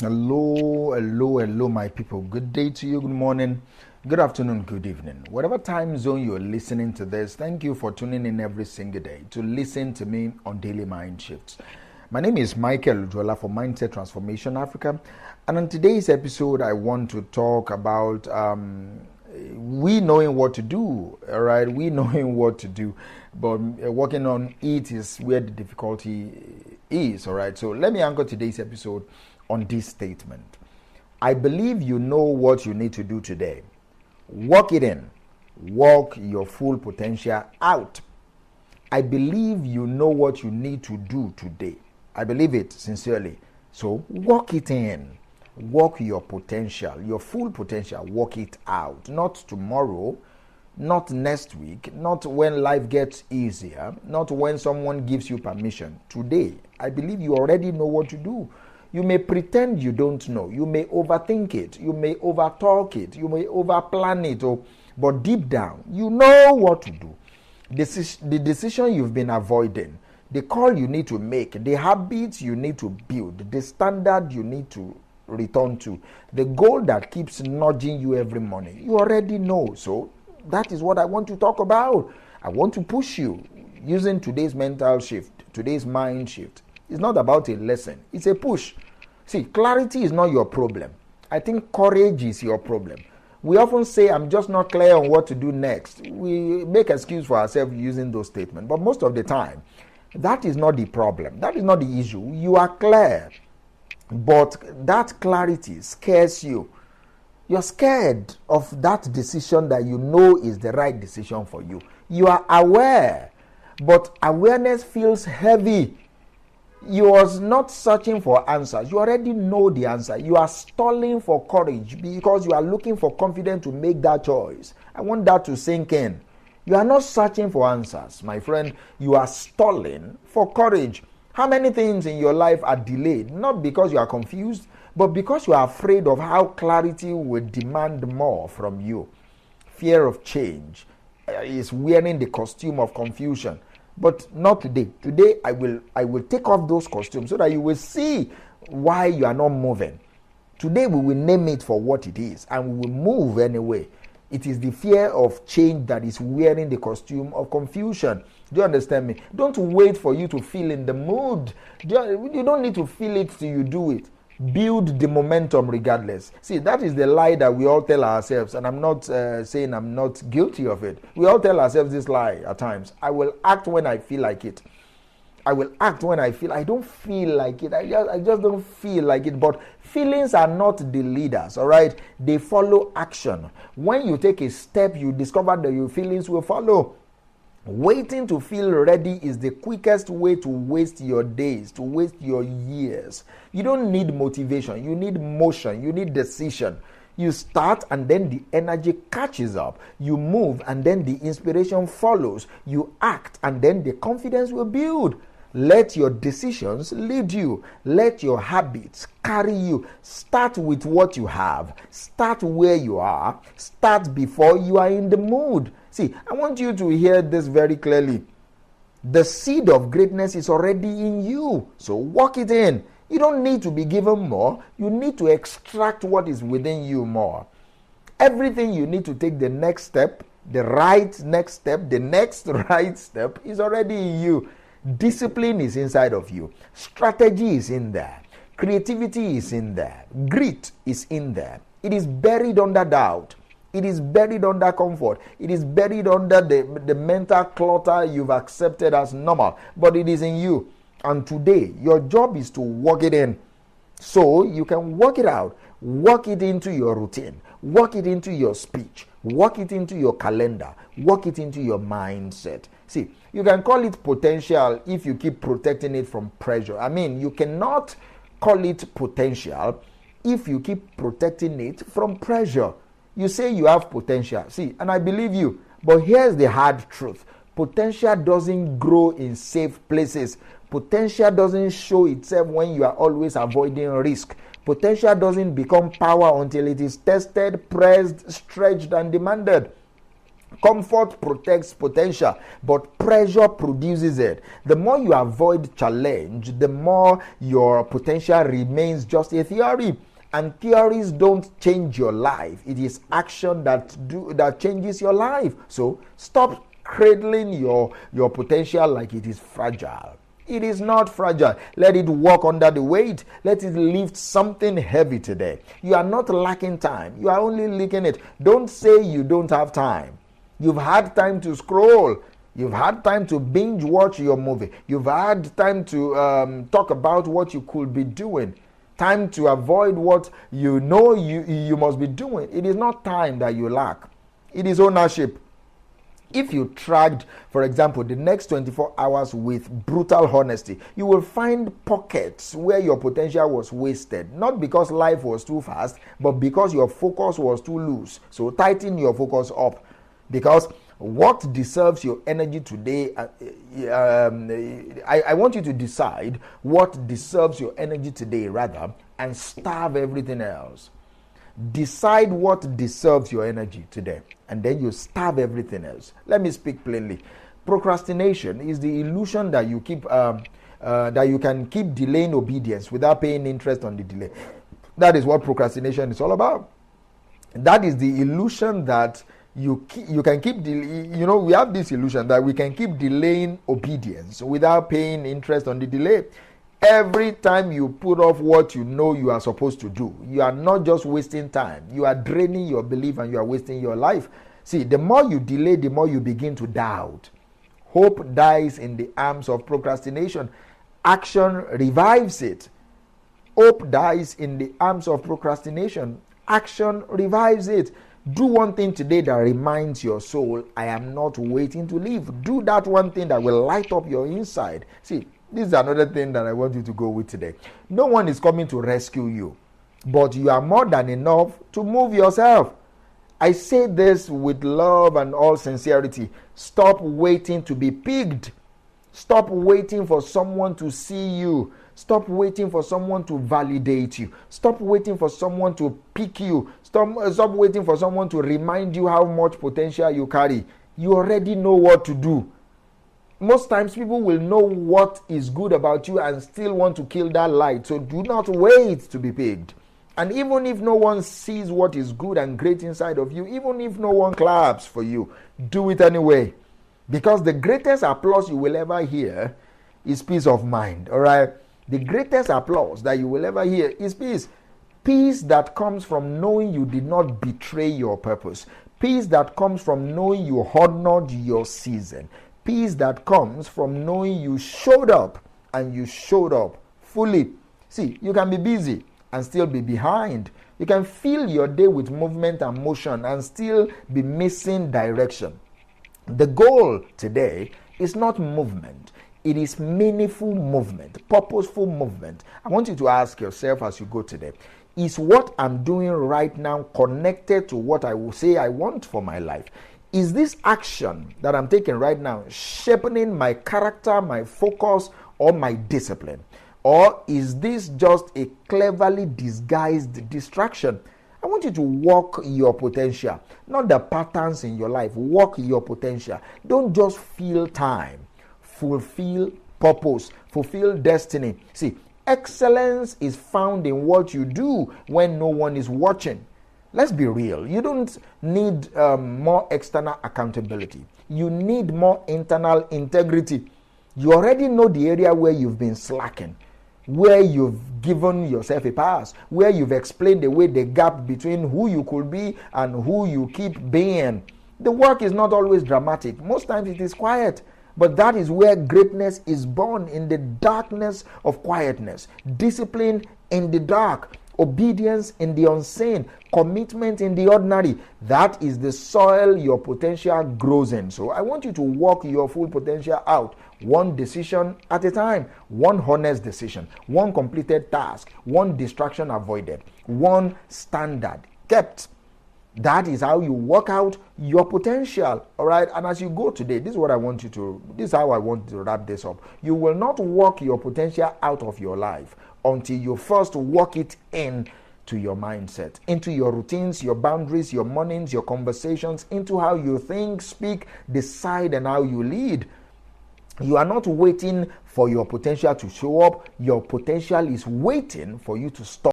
Hello, my people. Good day to you, good morning, good afternoon, good evening. Whatever time zone you're listening to this, thank you for tuning in every single day to listen to me on Daily Mind Shifts. My name is Michael Ujola for Mindset Transformation Africa, and on today's episode, I want to talk about we knowing what to do, all right? We knowing what to do, but working on it is where the difficulty is, all right? So let me anchor today's episode on this statement. I believe you know what you need to do today. Walk it in. Walk your full potential out. I believe you know what you need to do today. I believe it sincerely. So walk it in. Walk your potential, your full potential. Walk it out. Not tomorrow, not next week, not when life gets easier, not when someone gives you permission. Today, I believe you already know what to do. You may pretend you don't know. You may overthink it. You may overtalk it. You may overplan it. But deep down, you know what to do. The decision you've been avoiding, the call you need to make, the habits you need to build, the standard you need to return to, the goal that keeps nudging you every morning. You already know. So that is what I want to talk about. I want to push you using today's mental shift, today's mind shift. It's not about a lesson. It's a push. See, clarity is not your problem. I think courage is your problem. We often say, I'm just not clear on what to do next. We make excuse for ourselves using those statements. But most of the time, that is not the problem. That is not the issue. You are clear. But that clarity scares you. You're scared of that decision that you know is the right decision for you. You are aware. But awareness feels heavy. You are not searching for answers. You already know the answer. You are stalling for courage because you are looking for confidence to make that choice. I want that to sink in. You are not searching for answers, my friend. You are stalling for courage. How many things in your life are delayed? Not because you are confused, but because you are afraid of how clarity will demand more from you. Fear of change is wearing the costume of confusion. But not today. Today, I will take off those costumes so that you will see why you are not moving. Today, we will name it for what it is, and we will move anyway. It is the fear of change that is wearing the costume of confusion. Do you understand me? Don't wait for you to feel in the mood. You don't need to feel it till you do it. Build the momentum regardless. See, that is the lie that we all tell ourselves, and I'm not saying I'm not guilty of it. We all tell ourselves this lie at times. I will act when I feel like it. I will act when I don't feel like it. I just don't feel like it. But feelings are not the leaders, all right? They follow action. When you take a step, you discover that your feelings will follow. Waiting to feel ready is the quickest way to waste your days, to waste your years. You don't need motivation. You need motion. You need decision. You start and then the energy catches up. You move and then the inspiration follows. You act and then the confidence will build. Let your decisions lead you. Let your habits carry you. Start with what you have. Start where you are. Start before you are in the mood. See, I want you to hear this very clearly. The seed of greatness is already in you. So walk it in. You don't need to be given more. You need to extract what is within you more. Everything you need to take the next step, the right next step, the next right step is already in you. Discipline is inside of you. Strategy is in there. Creativity is in there. Grit is in there. It is buried under doubt. It is buried under comfort. It is buried under the mental clutter you've accepted as normal. But it is in you. And today, your job is to work it in. So you can work it out. Work it into your routine. Work it into your speech. Work it into your calendar. Work it into your mindset. See, you can call it potential if you keep protecting it from pressure. I mean, you cannot call it potential if you keep protecting it from pressure. You say you have potential. See, and I believe you. But here's the hard truth. Potential doesn't grow in safe places. Potential doesn't show itself when you are always avoiding risk. Potential doesn't become power until it is tested, pressed, stretched, and demanded. Comfort protects potential, but pressure produces it. The more you avoid challenge, the more your potential remains just a theory. And theories don't change your life. It is action that changes your life. So stop cradling your potential like it is fragile. It is not fragile. Let it walk under the weight. Let it lift something heavy today. You are not lacking time. You are only leaking it. Don't say you don't have time. You've had time to scroll. You've had time to binge watch your movie. You've had time to talk about what you could be doing. Time to avoid what you know you must be doing. It is not time that you lack. It is ownership. If you tracked, for example, the next 24 hours with brutal honesty, you will find pockets where your potential was wasted. Not because life was too fast, but because your focus was too loose. So tighten your focus up. Because what deserves your energy today, I want you to decide what deserves your energy today, rather, and starve everything else. Decide what deserves your energy today, and then you starve everything else. Let me speak plainly. Procrastination is the illusion that you can keep delaying obedience without paying interest on the delay. That is what procrastination is all about. That is the illusion that you can keep we have this illusion that we can keep delaying obedience without paying interest on the delay. Every time you put off what you know you are supposed to do, you are not just wasting time. You are draining your belief and you are wasting your life. See, the more you delay, the more you begin to doubt. Hope dies in the arms of procrastination. Action revives it. Hope dies in the arms of procrastination. Action revives it. Do one thing today that reminds your soul, I am not waiting to live. Do that one thing that will light up your inside. See, this is another thing that I want you to go with today. No one is coming to rescue you, but you are more than enough to move yourself. I say this with love and all sincerity. Stop waiting to be picked. Stop waiting for someone to see you. Stop waiting for someone to validate you. Stop waiting for someone to pick you. Stop waiting for someone to remind you how much potential you carry. You already know what to do. Most times people will know what is good about you and still want to kill that light. So do not wait to be picked. And even if no one sees what is good and great inside of you, even if no one claps for you, do it anyway. Because the greatest applause you will ever hear is peace of mind. All right? The greatest applause that you will ever hear is peace. Peace that comes from knowing you did not betray your purpose. Peace that comes from knowing you honored your season. Peace that comes from knowing you showed up and you showed up fully. See, you can be busy and still be behind. You can fill your day with movement and motion and still be missing direction. The goal today is not movement. It is meaningful movement, purposeful movement. I want you to ask yourself as you go today, is what I'm doing right now connected to what I will say I want for my life? Is this action that I'm taking right now shaping my character, my focus, or my discipline? Or is this just a cleverly disguised distraction? I want you to walk your potential, not the patterns in your life. Walk your potential. Don't just fill time. Fulfill purpose. Fulfill destiny. See, excellence is found in what you do when no one is watching. Let's be real. You don't need more external accountability. You need more internal integrity. You already know the area where you've been slacking, where you've given yourself a pass, where you've explained away the gap between who you could be and who you keep being. The work is not always dramatic. Most times it is quiet. But that is where greatness is born, in the darkness of quietness. Discipline in the dark. Obedience in the unseen. Commitment in the ordinary. That is the soil your potential grows in. So I want you to walk your full potential out. One decision at a time. One honest decision. One completed task. One distraction avoided. One standard kept. That is how you work out your potential. All right. And as you go today, this is how I want to wrap this up. You will not work your potential out of your life until you first work it in to your mindset, into your routines, your boundaries, your mornings, your conversations, into how you think, speak, decide, and how you lead. You are not waiting for your potential to show up. Your potential is waiting for you to stop